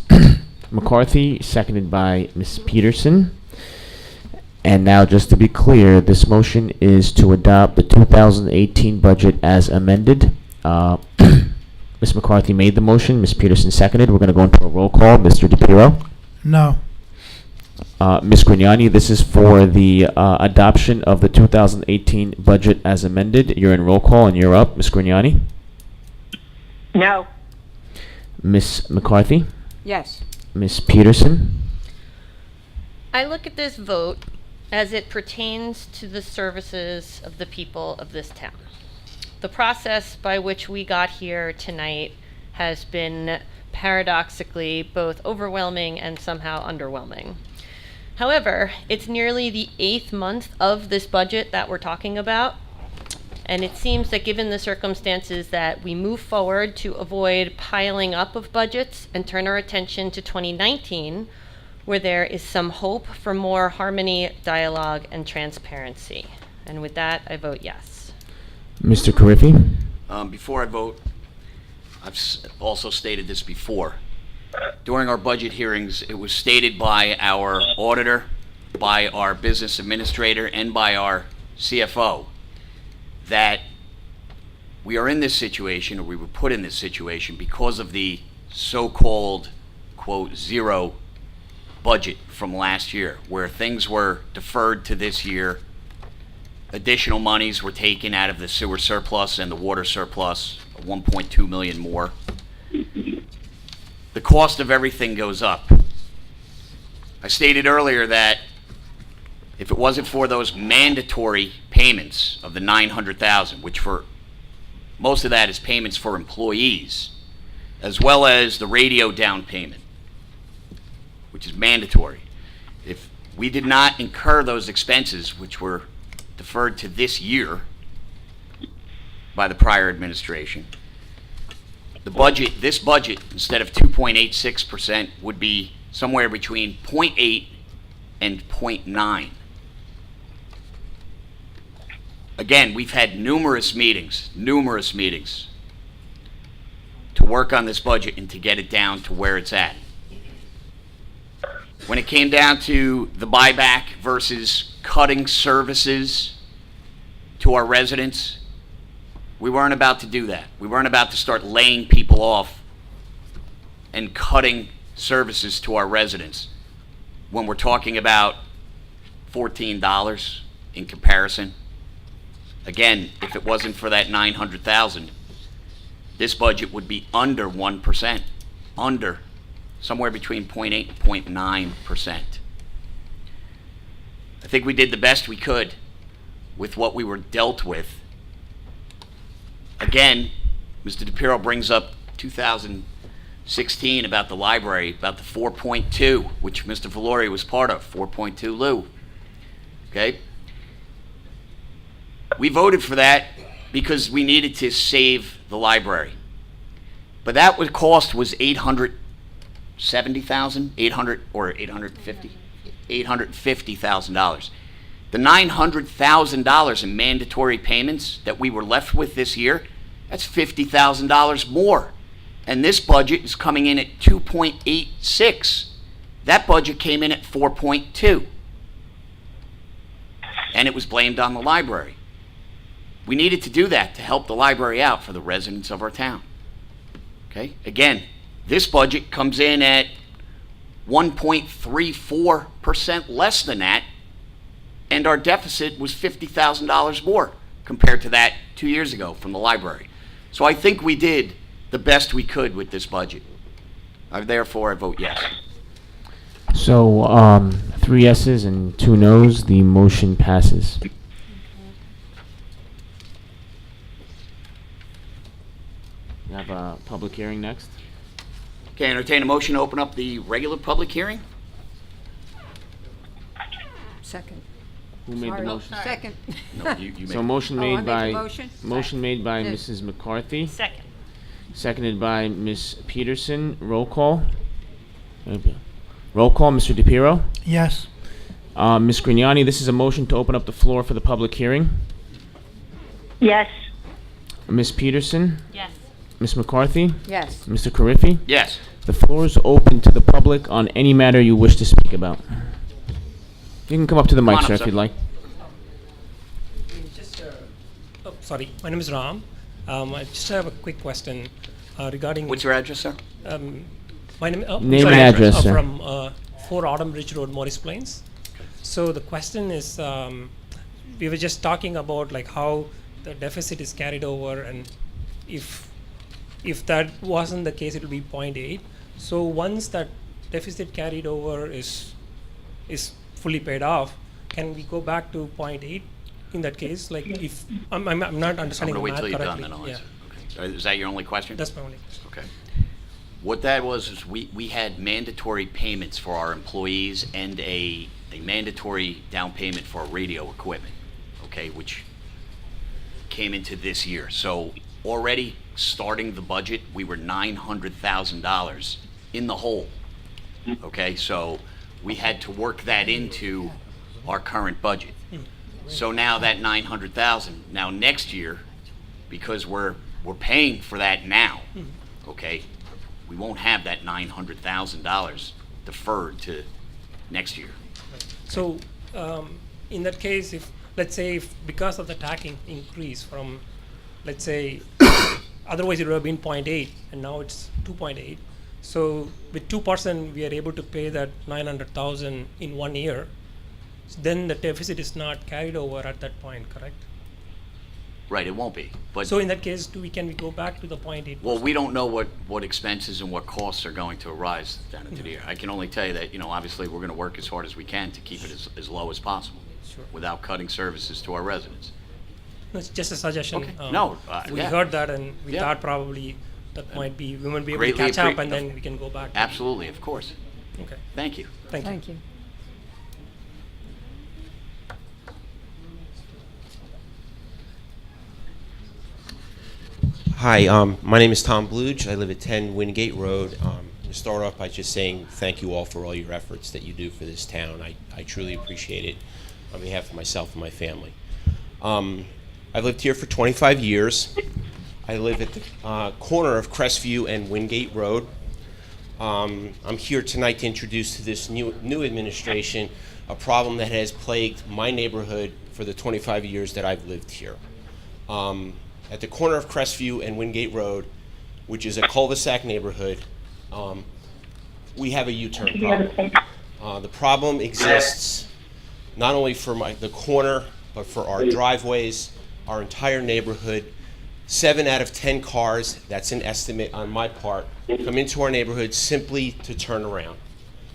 McCarthy, seconded by Ms. Peterson. And now, just to be clear, this motion is to adopt the 2018 budget as amended. Ms. McCarthy made the motion, Ms. Peterson seconded. We're going to go into a roll call. Mr. DePiero?
No.
Ms. Grignani, this is for the adoption of the 2018 budget as amended. You're in roll call, and you're up. Ms. Grignani?
No.
Ms. McCarthy?
Yes.
Ms. Peterson?
I look at this vote as it pertains to the services of the people of this town. The process by which we got here tonight has been paradoxically both overwhelming and somehow underwhelming. However, it's nearly the 8th month of this budget that we're talking about, and it seems that given the circumstances that we move forward to avoid piling up of budgets and turn our attention to 2019, where there is some hope for more harmony, dialogue, and transparency. And with that, I vote yes.
Mr. Carriffy?
Before I vote, I've also stated this before. During our budget hearings, it was stated by our auditor, by our business administrator, and by our CFO that we are in this situation, or we were put in this situation, because of the so-called, quote, zero budget from last year, where things were deferred to this year. Additional monies were taken out of the sewer surplus and the water surplus, 1.2 million more. The cost of everything goes up. I stated earlier that if it wasn't for those mandatory payments of the $900,000, which for most of that is payments for employees, as well as the radio down payment, which is mandatory, We did not incur those expenses, which were deferred to this year by the prior administration. The budget, this budget, instead of 2.86%, would be somewhere between 0.8 and 0.9. Again, we've had numerous meetings to work on this budget and to get it down to where it's at. When it came down to the buyback versus cutting services to our residents, we weren't about to do that. We weren't about to start laying people off and cutting services to our residents when we're talking about $14 in comparison. Again, if it wasn't for that $900,000, this budget would be under 1%, under somewhere between 0.8 and 0.9%. I think we did the best we could with what we were dealt with. Again, Mr. DePiero brings up 2016 about the library, about the 4.2, which Mr. Valori was part of, 4.2 Lou. Okay? We voted for that because we needed to save the library. But that would cost was $850,000. The $900,000 in mandatory payments that we were left with this year, that's $50,000 more. And this budget is coming in at 2.86. That budget came in at 4.2. And it was blamed on the library. We needed to do that to help the library out for the residents of our town. Okay? Again, this budget comes in at 1.34% less than that, and our deficit was $50,000 more compared to that 2 years ago from the library. So I think we did the best we could with this budget. Therefore, I vote yes.
So, 3 yeses and 2 nos, the motion passes. We have a public hearing next.
Okay, entertain a motion to open up the regular public hearing.
Second.
Who made the motion?
Second.
No, you made
So
it.
motion
Oh, I
made
make
by
the motion?
made by
Yeah.
Mrs. McCarthy,
Second.
seconded by Ms. Peterson. Roll call. Roll call, Mr. DePiero.
Yes.
Ms. Grignani, this is a motion to open up the floor for the public hearing.
Yes.
Ms. Peterson,
Yes.
Ms. McCarthy,
Yes.
Mr. Carriffy.
Yes.
The floor is open to the public on any matter you wish to speak about. You can come up to the
Come
mic,
on up,
sir, if
sir.
you'd like.
Sorry, my name is Ram. I just have a quick question regarding.
What's your address, sir?
My name.
Name
sorry,
and address, sir.
From 4 Autumn Ridge Road, Morris Plains. So the question is, we were just talking about like how the deficit is carried over, and if that wasn't the case, it will be 0.8. So once that deficit carried over is fully paid off, can we go back to 0.8 in that case? Like if I'm not
I'm
understanding
going to wait
the math
till you're done,
correctly.
then I'll
Yeah,
answer. Okay. Is that your only question?
that's my only question.
Okay. What that was is we had mandatory payments for our employees and a mandatory down payment for our radio equipment, okay, which came into this year. So already starting the budget, we were $900,000 in the hole, okay? So we had to work that into our current budget. So now that 900,000, now next year, because we're paying for that now, okay, we won't have that $900,000 deferred to next year.
So, in that case, if let's say if because of the tax increase from, let's say, otherwise it would have been 0.8 and now it's 2.8. So with 2%, we are able to pay that 900,000 in 1 year. Then the deficit is not carried over at that point, correct?
Right, it won't be. But
So in that case, can we go back to the 0.8?
well, we don't know what expenses and what costs are going to arise down into the year. I can only tell you that, obviously, we're going to work as hard as we can to keep it as low as possible
Sure.
without cutting services to our residents.
It's just a suggestion.
Okay. No,
we
yeah.
heard that and we
Yeah.
thought probably that might be, we might be able to
Greatly
catch up
appre-
and then we can go back.
Absolutely, of course.
Okay,
Thank you.
thank you.
Thank you.
Hi, my name is Tom Bluge. I live at 10 Wingate Road. To start off by just saying thank you all for all your efforts that you do for this town. I truly appreciate it on behalf of myself and my family. I've lived here for 25 years. I live at the corner of Crestview and Wingate Road. I'm here tonight to introduce to this new administration a problem that has plagued my neighborhood for the 25 years that I've lived here. At the corner of Crestview and Wingate Road, which is a cul-de-sac neighborhood, we have a U-turn problem. The problem exists not only for the corner, but for our driveways, our entire neighborhood. 7 out of 10 cars, that's an estimate on my part, come into our neighborhood simply to turn around.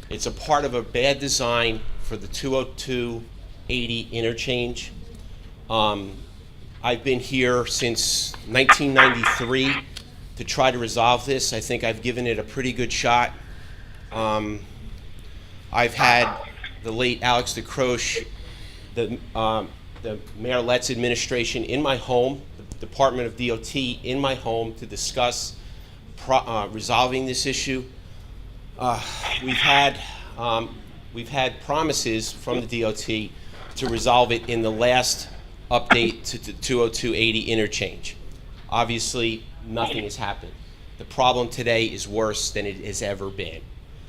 It's a part of a bad design for the 202-80 interchange. I've been here since 1993 to try to resolve this. I think I've given it a pretty good shot. I've had the late Alex DeCroce, the Mayor Letts administration in my home, the Department of DOT in my home to discuss resolving this issue. We've had promises from the DOT to resolve it in the last update to the 202-80 interchange. Obviously, nothing has happened. The problem today is worse than it has ever been.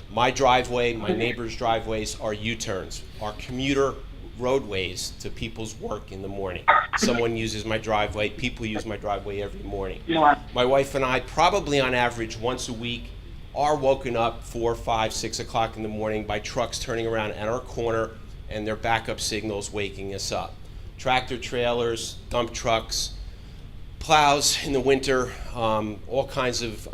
My driveway, my neighbors' driveways are U-turns, are commuter roadways to people's work in the morning. Someone uses my driveway, people use my driveway every morning. My wife and I, probably on average once a week, are woken up 4, 5, 6 o'clock in the morning by trucks turning around at our corner and their backup signals waking us up. Tractor trailers, dump trucks, plows in the winter, all kinds of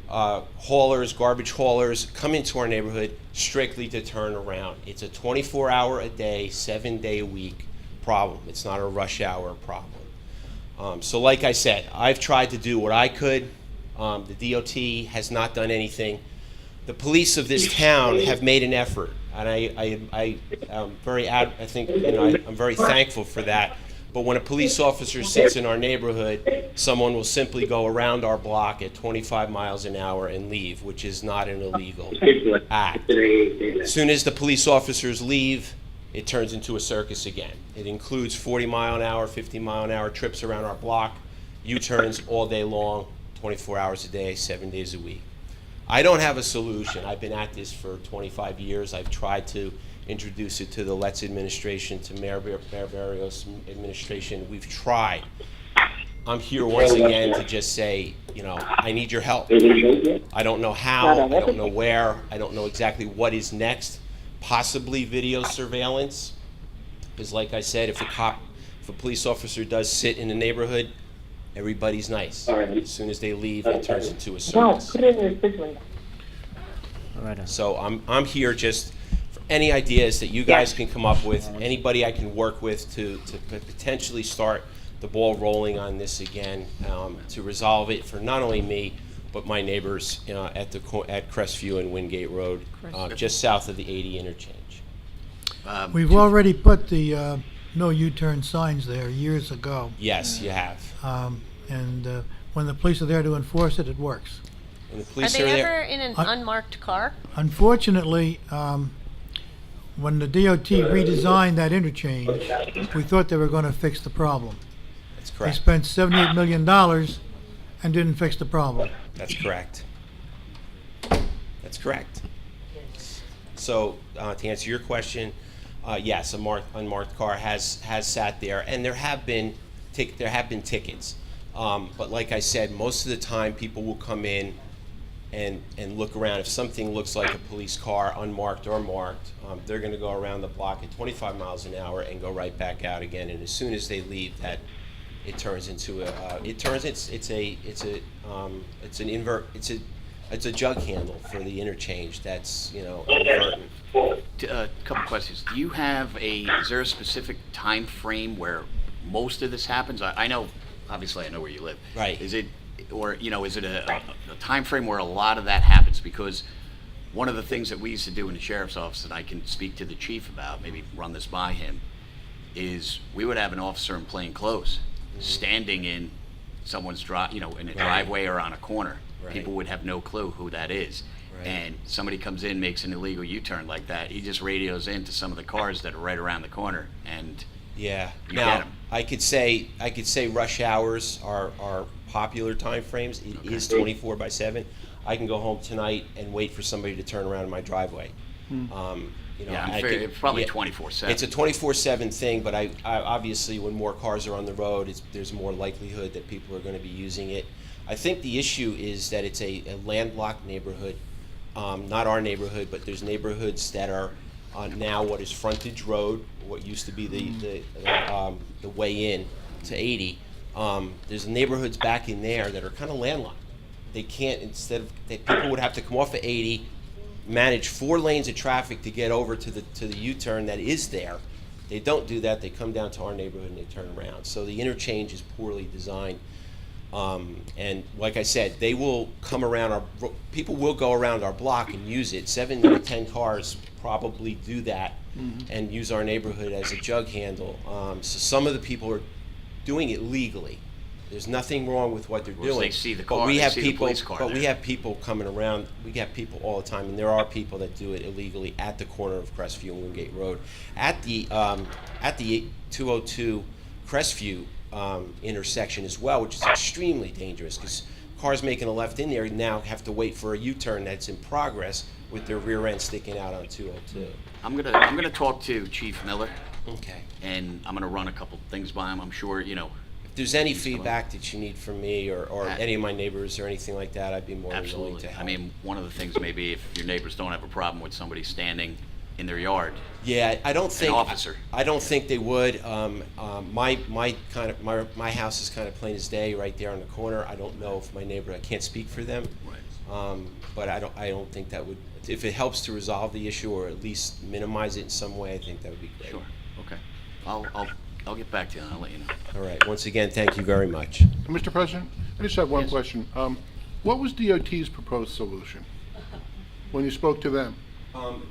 haulers, garbage haulers come into our neighborhood strictly to turn around. It's a 24-hour-a-day, 7-day-a-week problem. It's not a rush hour problem. So like I said, I've tried to do what I could. The DOT has not done anything. The police of this town have made an effort, and I'm very thankful for that. But when a police officer sits in our neighborhood, someone will simply go around our block at 25 miles an hour and leave, which is not an illegal act. As soon as the police officers leave, it turns into a circus again. It includes 40 mile an hour, 50 mile an hour trips around our block, U-turns all day long, 24 hours a day, 7 days a week. I don't have a solution. I've been at this for 25 years. I've tried to introduce it to the Letts administration, to Mayor Barrios' administration. We've tried. I'm here once again to just say, I need your help. I don't know how, I don't know where, I don't know exactly what is next. Possibly video surveillance, because like I said, if a police officer does sit in the neighborhood, everybody's nice. As soon as they leave, it turns into a circus. So I'm here just for any ideas that you guys can come up with, anybody I can work with to potentially start the ball rolling on this again, to resolve it for not only me, but my neighbors at Crestview and Wingate Road, just south of the 80 interchange.
We've already put the no U-turn signs there years ago.
Yes, you have.
And when the police are there to enforce it, it works.
When the
Are
police
they
are
ever
there,
in an unmarked car?
Unfortunately, when the DOT redesigned that interchange, we thought they were going to fix the problem.
That's
They
correct.
spent $78 million and didn't fix the problem.
That's correct. That's correct. So to answer your question, yes, a unmarked car has sat there, and there have been tickets. But like I said, most of the time people will come in and look around. If something looks like a police car, unmarked or marked, they're going to go around the block at 25 miles an hour and go right back out again. And as soon as they leave, it turns into it's a jug handle for the interchange. That's inadvertent.
A couple questions. Is there a specific time frame where most of this happens? I know, obviously I know where you live.
Right.
Is it a time frame where a lot of that happens? Because one of the things that we used to do in the sheriff's office, and I can speak to the chief about, maybe run this by him, is we would have an officer in plain clothes standing in someone's in a
Right.
driveway or on a corner.
Right.
People would have no clue who that is.
Right.
And somebody comes in, makes an illegal U-turn like that, he just radios into some of the cars that are right around the corner, and
Yeah.
you
Now,
get 'em.
I could say rush hours are popular time frames. It is 24/7. I can go home tonight and wait for somebody to turn around in my driveway.
Yeah,
I
it's probably
yeah,
24/7.
It's a 24/7 thing, but I obviously when more cars are on the road, there's more likelihood that people are going to be using it. I think the issue is that it's a landlocked neighborhood, not our neighborhood, but there's neighborhoods that are now what is frontage road, what used to be the way in to 80. There's neighborhoods back in there that are kind of landlocked. They can't, people would have to come off of 80, manage 4 lanes of traffic to get over to the U-turn that is there. They don't do that. They come down to our neighborhood and they turn around. So the interchange is poorly designed. And like I said, they will come around people will go around our block and use it. 7 to 10 cars probably do that and use our neighborhood as a jug handle. So some of the people are doing it legally. There's nothing wrong with what they're
Well,
doing.
they see the
but
car,
we
they
have
see the
people,
police car
but we
there.
have people coming around. We have people all the time, and there are people that do it illegally at the corner of Crestview and Wingate Road, at the 202 Crestview intersection as well, which is extremely dangerous because cars making a left in there now have to wait for a U-turn that's in progress with their rear end sticking out on 202.
I'm gonna talk to Chief Miller,
Okay.
and I'm gonna run a couple things by him. I'm sure,
If there's any feedback that you need from me or any of my neighbors or anything like that, I'd be more than willing
absolutely.
to help.
I mean, one of the things maybe if your neighbors don't have a problem with somebody standing in their yard,
Yeah, I don't think
an officer.
I don't think they would. My house is kind of plain as day right there on the corner. I don't know if my neighbor. I can't speak for them.
Right.
But I don't think that would. If it helps to resolve the issue or at least minimize it in some way, I think that would be great.
Sure. Okay. I'll get back to you and I'll let you know.
All right. Once again, thank you very much.
Mr. President, I just have one
Yes.
question. What was DOT's proposed solution when you spoke to them?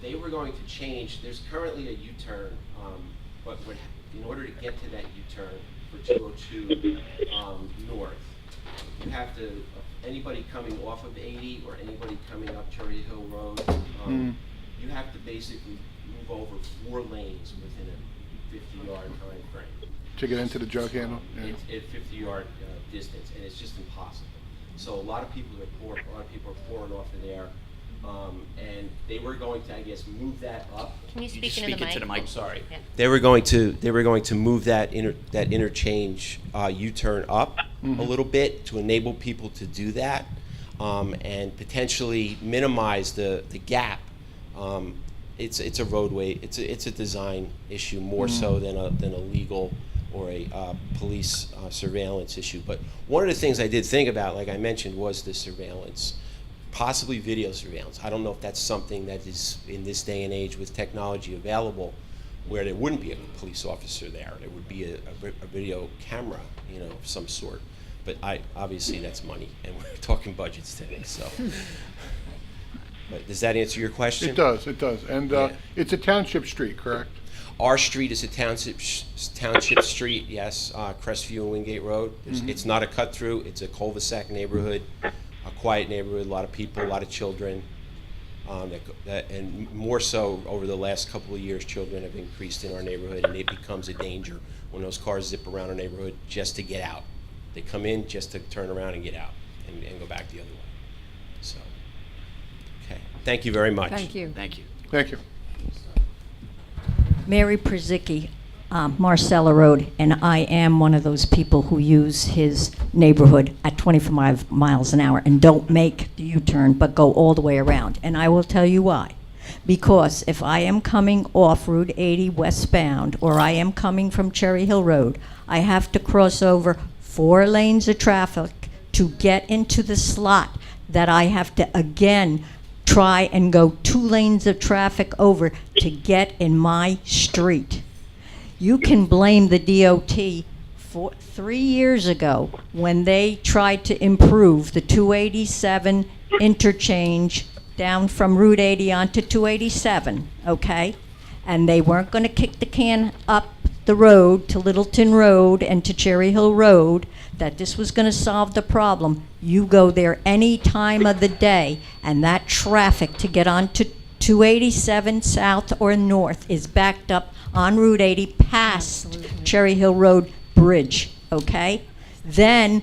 They were going to change. There's currently a U-turn, but in order to get to that U-turn for 202 north, you have to. Anybody coming off of 80 or anybody coming up Cherry Hill Road, you have to basically move over 4 lanes within a 50-yard time frame.
To get into the jug handle? Yeah.
It's a 50-yard distance, and it's just impossible. So a lot of people are pouring off of there, and they were going to, I guess, move that up.
Can you speak
just
into
speak
the
into
mic?
the mic.
I'm sorry.
Yeah.
They were going to move that interchange U-turn up a little bit to enable people to do that, and potentially minimize the gap. It's a roadway. It's a design issue more so than a legal or a police surveillance issue. But one of the things I did think about, like I mentioned, was the surveillance. Possibly video surveillance. I don't know if that's something that is in this day and age with technology available, where there wouldn't be a police officer there. There would be a video camera, of some sort. But obviously that's money, and we're talking budgets today. So, but does that answer your question?
It does. And
Yeah.
it's a township street, correct?
Our street is a township street. Yes, Crestview and Wingate Road. It's not a cut through. It's a cul-de-sac neighborhood. A quiet neighborhood, a lot of people, a lot of children, and more so over the last couple of years, children have increased in our neighborhood, and it becomes a danger when those cars zip around our neighborhood just to get out. They come in just to turn around and get out and go back the other way. So, okay. Thank you very much.
Thank you.
Thank you.
Thank you.
Mary Przicki, Marcella Road, and I am one of those people who use his neighborhood at 25 miles an hour and don't make the U-turn but go all the way around. And I will tell you why. Because if I am coming off Route 80 westbound or I am coming from Cherry Hill Road, I have to cross over 4 lanes of traffic to get into the slot that I have to again try and go 2 lanes of traffic over to get in my street. You can blame the DOT for 3 years ago when they tried to improve the 287 interchange down from Route 80 onto 287, okay? And they weren't going to kick the can up the road to Littleton Road and to Cherry Hill Road that this was going to solve the problem, you go there any time of the day, and that traffic to get onto 287 south or north is backed up on Route 80 past Cherry Hill Road Bridge, okay? Then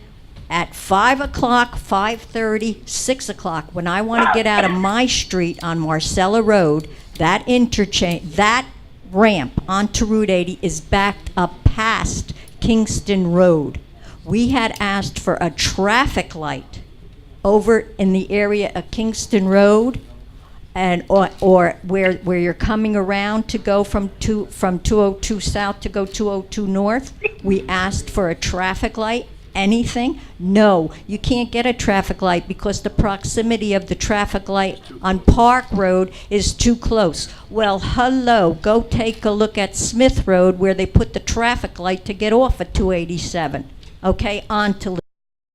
at 5 o'clock, 5:30, 6 o'clock, when I want to get out of my street on Marcella Road, that interchange, that ramp onto Route 80 is backed up past Kingston Road. We had asked for a traffic light over in the area of Kingston Road, and or where you're coming around to go from 202 south to go 202 north. We asked for a traffic light. Anything? No, you can't get a traffic light because the proximity of the traffic light on Park Road is too close. Well, hello, go take a look at Smith Road where they put the traffic light to get off at 287. Okay, on to